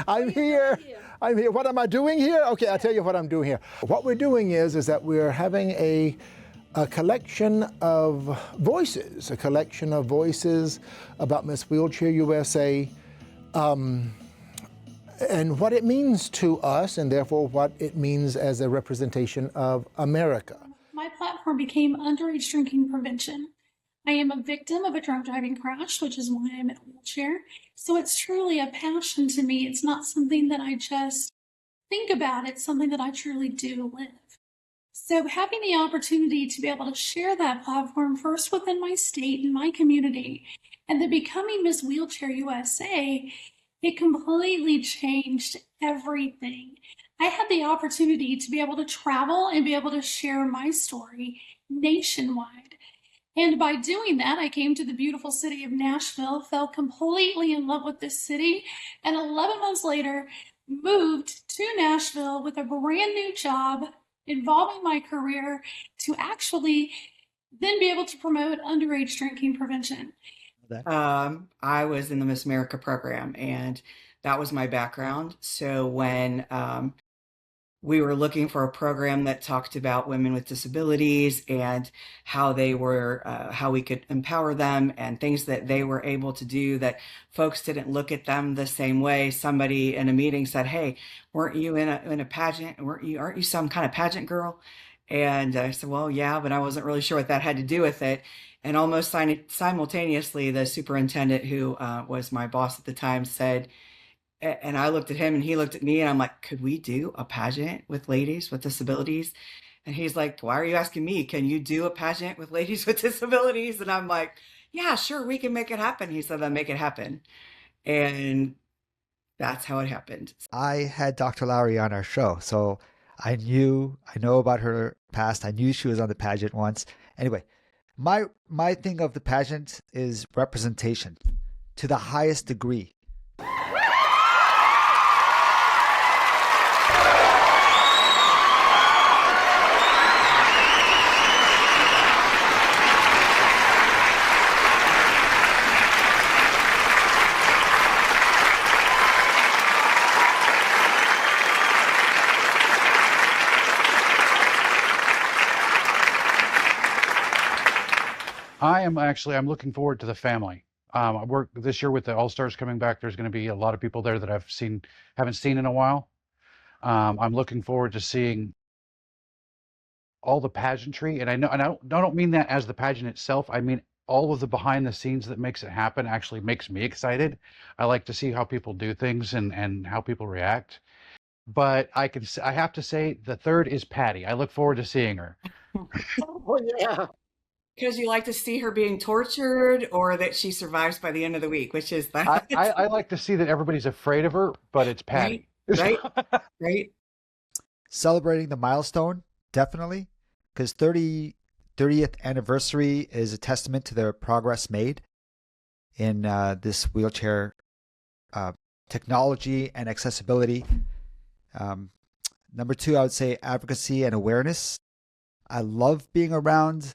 I'm here. I'm here. What am I doing here? Okay, I'll tell you what I'm doing here. What we're doing is that we're having a collection of voices, about Miss Wheelchair USA, and what it means to us, and therefore what it means as a representation of America. My platform became underage drinking prevention. I am a victim of a drunk driving crash, which is why I'm in a wheelchair. So it's truly a passion to me. It's not something that I just think about. It's something that I truly do live. So having the opportunity to be able to share that platform first within my state and my community, and then becoming Miss Wheelchair USA, it completely changed everything. I had the opportunity to be able to travel and be able to share my story nationwide. And by doing that, I came to the beautiful city of Nashville, fell completely in love with this city, and 11 months later, moved to Nashville with a brand new job involving my career to actually then be able to promote underage drinking prevention. I was in the Miss America program, and that was my background. So when we were looking for a program that talked about women with disabilities and how they were, how we could empower them and things that they were able to do that folks didn't look at them the same way. Somebody in a meeting said, "Hey, weren't you in a pageant? Aren't you some kind of pageant girl?" And I said, "Well, yeah, but I wasn't really sure what that had to do with it." And almost simultaneously, the superintendent, who was my boss at the time, said, and I looked at him and he looked at me, and I'm like, "Could we do a pageant with ladies with disabilities?" And he's like, "Why are you asking me? Can you do a pageant with ladies with disabilities?" And I'm like, "Yeah, sure, we can make it happen." He said, "Then make it happen." And that's how it happened. I had Dr. Lowry on our show, so I know about her past. I knew she was on the pageant once. Anyway, my thing of the pageant is representation to the highest degree. I'm looking forward to the family. I work this year with the All-Stars coming back. There's going to be a lot of people there that haven't seen in a while. I'm looking forward to seeing all the pageantry, and I don't mean that as the pageant itself. I mean all of the behind the scenes that makes it happen actually makes me excited. I like to see how people do things and how people react. But I have to say the third is Patty. I look forward to seeing her. Oh, yeah. Because you like to see her being tortured, or that she survives by the end of the week, which is that. I like to see that everybody's afraid of her, but it's Patty. Right. Celebrating the milestone, definitely, because 30th anniversary is a testament to the progress made in this wheelchair technology and accessibility. Number two, I would say advocacy and awareness. I love being around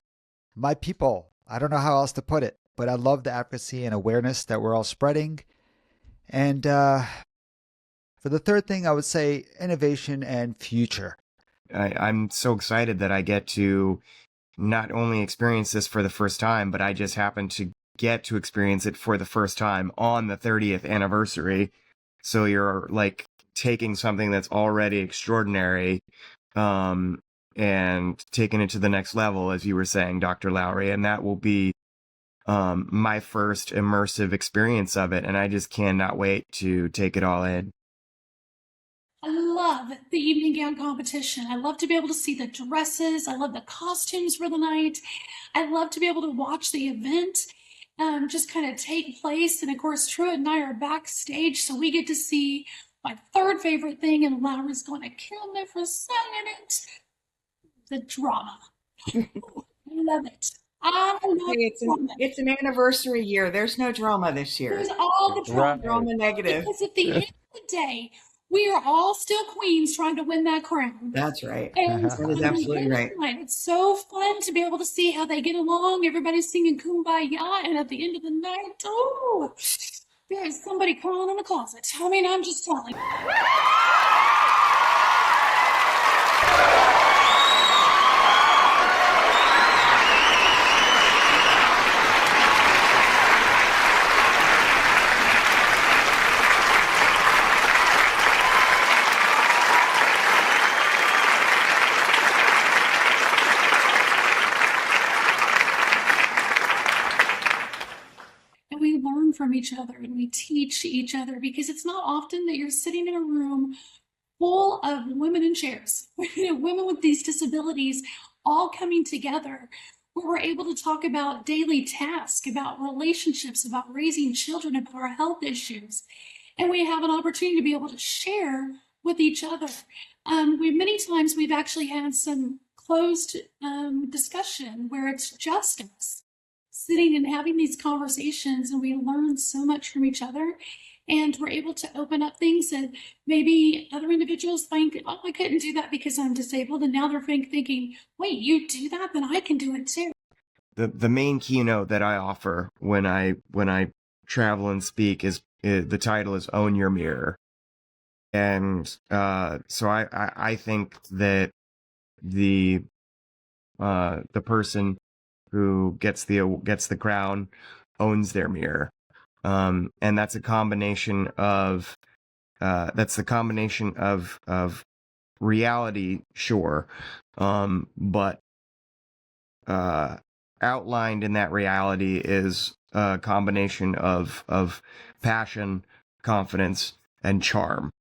my people. I don't know how else to put it, but I love the advocacy and awareness that we're all spreading. And for the third thing, I would say innovation and future. I'm so excited that I get to not only experience this for the first time, but I just happen to get to experience it for the first time on the 30th anniversary. So you're like taking something that's already extraordinary, and taking it to the next level, as you were saying, Dr. Lowry, and that will be my first immersive experience of it, and I just cannot wait to take it all in. I love the evening gown competition. I love to be able to see the dresses. I love the costumes for the night. I love to be able to watch the event just kind of take place. And of course, Truett and I are backstage, so we get to see my third favorite thing, and Lowry's going to kill me for saying it. The drama. I love it. It's an anniversary year. There's no drama this year. There's all the drama. Drama negative. Because at the end of the day, we are all still queens trying to win that crown. That's right. And that is absolutely right. It's so fun to be able to see how they get along. Everybody's singing Kumbaya, and at the end of the night, There's somebody crawling in the closet. I mean, I'm just telling. And we learn from each other and we teach each other, because it's not often that you're sitting in a room full of women in chairs, women with these disabilities all coming together, where we're able to talk about daily tasks, about relationships, about raising children, about our health issues. And we have an opportunity to be able to share with each other. Many times we've actually had some closed discussion where it's just us sitting and having these conversations, and we learn so much from each other, and we're able to open up things that maybe other individuals think, oh, I couldn't do that because I'm disabled, and now they're thinking, wait, you do that, then I can do it too. The main keynote that I offer when I travel and speak is the title is Own Your Mirror. And so I think that the person who gets the crown owns their mirror, and that's a combination of reality, sure, but outlined in that reality is a combination of passion, confidence, and charm,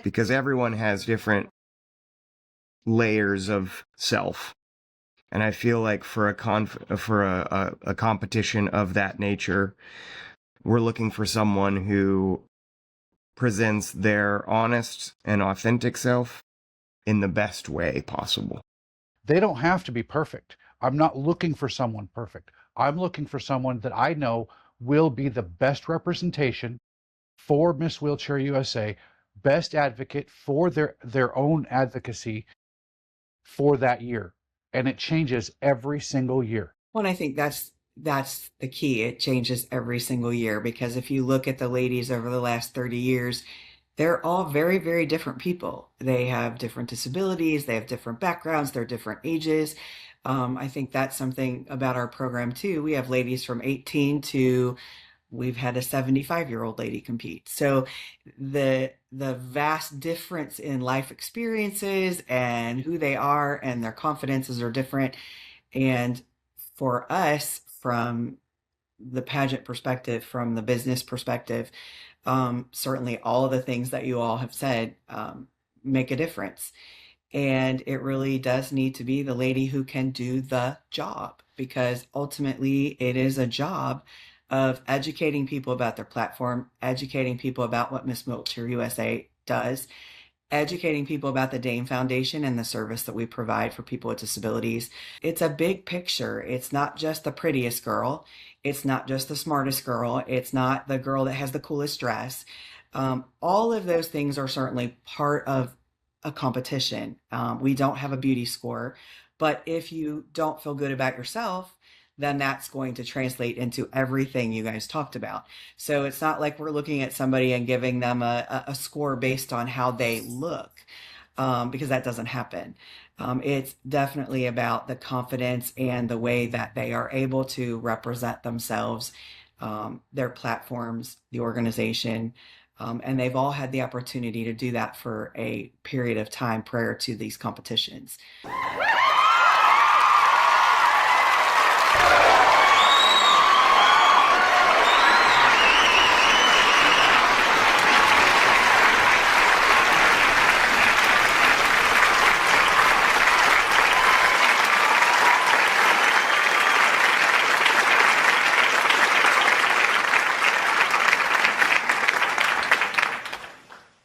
because everyone has different layers of self. And I feel like for a competition of that nature, we're looking for someone who presents their honest and authentic self in the best way possible. They don't have to be perfect. I'm not looking for someone perfect. I'm looking for someone that I know will be the best representation for Miss Wheelchair USA, best advocate for their own advocacy for that year. And it changes every single year. Well, and I think that's the key. It changes every single year, because if you look at the ladies over the last 30 years, they're all very, very different people. They have different disabilities, they have different backgrounds, they're different ages. I think that's something about our program too. We have ladies from 18 to, we've had a 75-year-old lady compete. So the vast difference in life experiences and who they are and their confidences are different. And for us, from the pageant perspective, from the business perspective, certainly all of the things that you all have said make a difference. And it really does need to be the lady who can do the job, because ultimately it is a job of educating people about their platform, educating people about what Miss Wheelchair USA does, educating people about the Dame Foundation and the service that we provide for people with disabilities. It's a big picture. It's not just the prettiest girl. It's not just the smartest girl. It's not the girl that has the coolest dress. All of those things are certainly part of a competition. We don't have a beauty score, but if you don't feel good about yourself, then that's going to translate into everything you guys talked about. So it's not like we're looking at somebody and giving them a score based on how they look, because that doesn't happen. It's definitely about the confidence and the way that they are able to represent themselves, their platforms, the organization. And they've all had the opportunity to do that for a period of time prior to these competitions.